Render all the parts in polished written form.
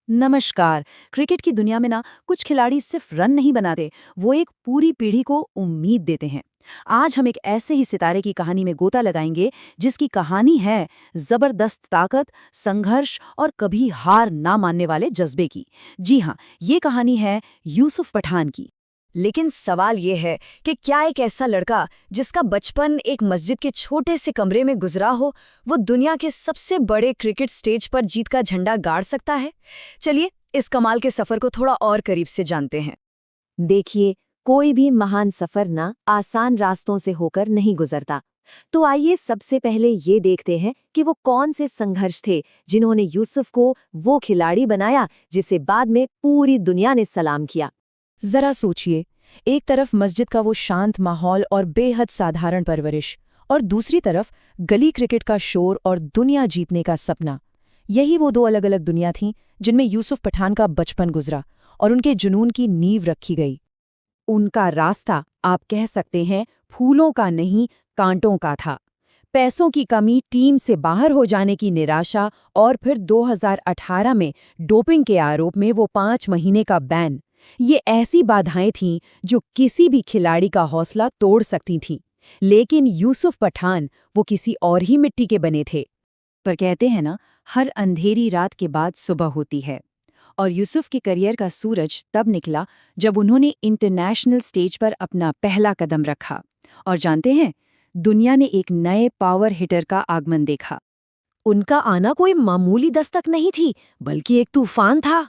नमस्कार। क्रिकेट की दुनिया में ना कुछ खिलाड़ी सिर्फ रन नहीं बनाते, वो एक पूरी पीढ़ी को उम्मीद देते हैं। आज हम एक ऐसे ही सितारे की कहानी में गोता लगाएंगे जिसकी कहानी है जबरदस्त ताकत, संघर्ष और कभी हार ना मानने वाले जज्बे की। जी हाँ, ये कहानी है यूसुफ पठान की। लेकिन सवाल ये है कि क्या एक ऐसा लड़का जिसका बचपन एक मस्जिद के छोटे से कमरे में गुजरा हो, वो दुनिया के सबसे बड़े क्रिकेट स्टेज पर जीत का झंडा गाड़ सकता है? चलिए इस कमाल के सफर को थोड़ा और करीब से जानते हैं। देखिए, कोई भी महान सफर ना आसान रास्तों से होकर नहीं गुजरता। तो आइए सबसे पहले ये देखते हैं कि वो कौन से संघर्ष थे जिन्होंने यूसुफ को वो खिलाड़ी बनाया जिसे बाद में पूरी दुनिया ने सलाम किया। जरा सोचिए, एक तरफ मस्जिद का वो शांत माहौल और बेहद साधारण परवरिश, और दूसरी तरफ गली क्रिकेट का शोर और दुनिया जीतने का सपना। यही वो दो अलग अलग दुनिया थीं जिनमें यूसुफ पठान का बचपन गुजरा और उनके जुनून की नींव रखी गई। उनका रास्ता, आप कह सकते हैं, फूलों का नहीं, कांटों का था। पैसों की कमी, टीम से बाहर हो जाने की निराशा और फिर 2018 में डोपिंग के आरोप में वो 5 महीने का बैन। ये ऐसी बाधाएं थीं जो किसी भी खिलाड़ी का हौसला तोड़ सकती थीं। लेकिन यूसुफ पठान वो किसी और ही मिट्टी के बने थे। पर कहते हैं ना, हर अंधेरी रात के बाद सुबह होती है। और यूसुफ के करियर का सूरज तब निकला जब उन्होंने इंटरनेशनल स्टेज पर अपना पहला कदम रखा। और जानते हैं, दुनिया ने एक नए पावर हिटर का आगमन देखा। उनका आना कोई मामूली दस्तक नहीं थी, बल्कि एक तूफान था।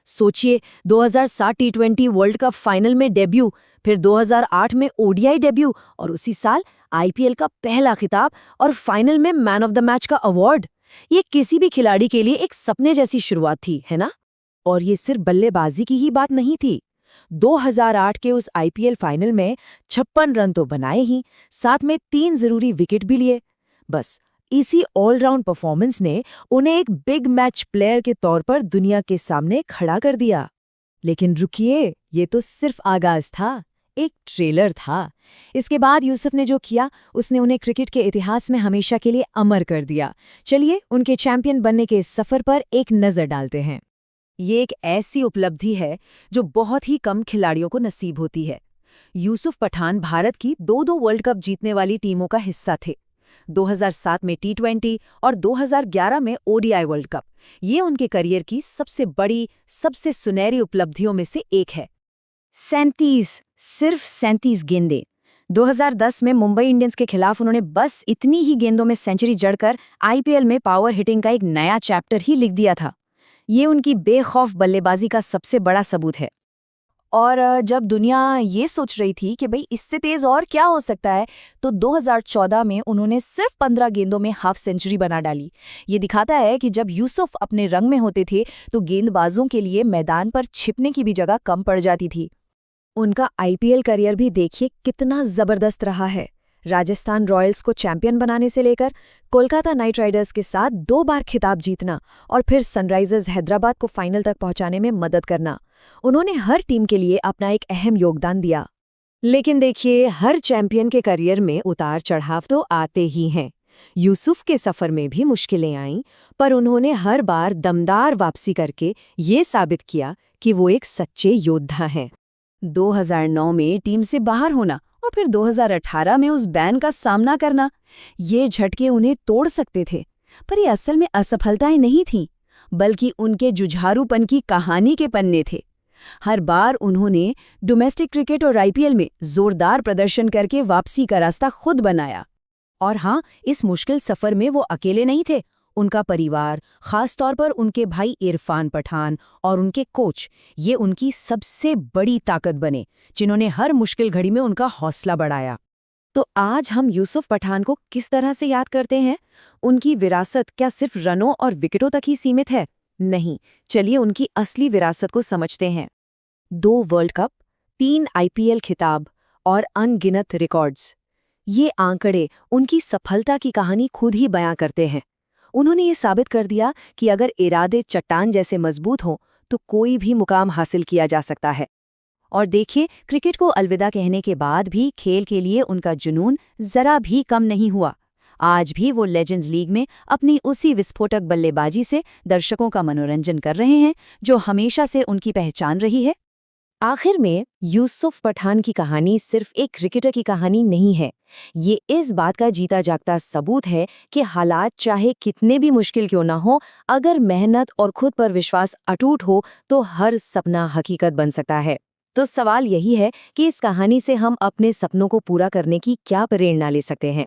सोचिए, 2007 टी20 वर्ल्ड कप फाइनल में डेब्यू, फिर 2008 में ओडीआई डेब्यू और उसी साल आईपीएल का पहला खिताब और फाइनल में मैन ऑफ द मैच का अवार्ड। ये किसी भी खिलाड़ी के लिए एक सपने जैसी शुरुआत थी, है ना? और ये सिर्फ बल्लेबाजी की ही बात नहीं थी। 2008 के उस आईपीएल फाइनल में 56 रन तो बनाए ही, साथ में 3 जरूरी विकेट भी लिए। बस इसी ऑलराउंड परफॉर्मेंस ने उन्हें एक बिग मैच प्लेयर के तौर पर दुनिया के सामने खड़ा कर दिया। लेकिन रुकिए, ये तो सिर्फ आगाज था, एक ट्रेलर था। इसके बाद यूसुफ ने जो किया, उसने उन्हें क्रिकेट के इतिहास में हमेशा के लिए अमर कर दिया। चलिए उनके चैंपियन बनने के इस सफर पर एक नजर डालते हैं। ये एक ऐसी उपलब्धि है जो बहुत ही कम खिलाड़ियों को नसीब होती है। यूसुफ पठान भारत की 2-2 वर्ल्ड कप जीतने वाली टीमों का हिस्सा थे। 2007 में टी20 और 2011 में ओडीआई वर्ल्ड कप। ये उनके करियर की सबसे बड़ी, सबसे सुनहरी उपलब्धियों में से एक है। 37, सिर्फ 37 गेंदें। 2010 में मुंबई इंडियंस के खिलाफ उन्होंने बस इतनी ही गेंदों में सेंचुरी जड़कर आईपीएल में पावर हिटिंग का एक नया चैप्टर ही लिख दिया था। ये उनकी बेखौफ बल्लेबाजी का सबसे बड़ा सबूत है। और जब दुनिया ये सोच रही थी कि भाई इससे तेज और क्या हो सकता है, तो 2014 में उन्होंने सिर्फ 15 गेंदों में हाफ सेंचुरी बना डाली। ये दिखाता है कि जब यूसुफ अपने रंग में होते थे तो गेंदबाजों के लिए मैदान पर छिपने की भी जगह कम पड़ जाती थी। उनका आईपीएल करियर भी देखिए कितना जबरदस्त रहा है। राजस्थान रॉयल्स को चैंपियन बनाने से लेकर कोलकाता नाइट राइडर्स के साथ 2 बार खिताब जीतना और फिर सनराइजर्स हैदराबाद को फाइनल तक पहुंचाने में मदद करना, उन्होंने हर टीम के लिए अपना एक अहम योगदान दिया। लेकिन देखिए, हर चैंपियन के करियर में उतार चढ़ाव तो आते ही हैं। यूसुफ के सफर में भी मुश्किलें आईं, पर उन्होंने हर बार दमदार वापसी करके ये साबित किया कि वो एक सच्चे योद्धा हैं। 2009 में टीम से बाहर होना और फिर 2018 में उस बैन का सामना करना, ये झटके उन्हें तोड़ सकते थे। पर ये असल में असफलताएं नहीं थीं, बल्कि उनके जुझारूपन की कहानी के पन्ने थे। हर बार उन्होंने डोमेस्टिक क्रिकेट और आईपीएल में जोरदार प्रदर्शन करके वापसी का रास्ता खुद बनाया। और हाँ, इस मुश्किल सफर में वो अकेले नहीं थे। उनका परिवार, खास तौर पर उनके भाई इरफान पठान और उनके कोच, ये उनकी सबसे बड़ी ताकत बने, जिन्होंने हर मुश्किल घड़ी में उनका हौसला बढ़ाया। तो आज हम यूसुफ पठान को किस तरह से याद करते हैं? उनकी विरासत क्या सिर्फ रनों और विकेटों तक ही सीमित है? नहीं, चलिए उनकी असली विरासत को समझते हैं। 2 वर्ल्ड कप, 3 आईपीएल खिताब और अनगिनत रिकॉर्ड्स। ये आंकड़े उनकी सफलता की कहानी खुद ही बयां करते हैं। उन्होंने ये साबित कर दिया कि अगर इरादे चट्टान जैसे मजबूत हों तो कोई भी मुकाम हासिल किया जा सकता है। और देखिए, क्रिकेट को अलविदा कहने के बाद भी खेल के लिए उनका जुनून जरा भी कम नहीं हुआ। आज भी वो लेजेंड्स लीग में अपनी उसी विस्फोटक बल्लेबाजी से दर्शकों का मनोरंजन कर रहे हैं, जो हमेशा से उनकी पहचान रही है। आखिर में यूसुफ पठान की कहानी सिर्फ एक क्रिकेटर की कहानी नहीं है। ये इस बात का जीता जागता सबूत है कि हालात चाहे कितने भी मुश्किल क्यों ना हो, अगर मेहनत और खुद पर विश्वास अटूट हो तो हर सपना हकीकत बन सकता है। तो सवाल यही है कि इस कहानी से हम अपने सपनों को पूरा करने की क्या प्रेरणा ले सकते हैं।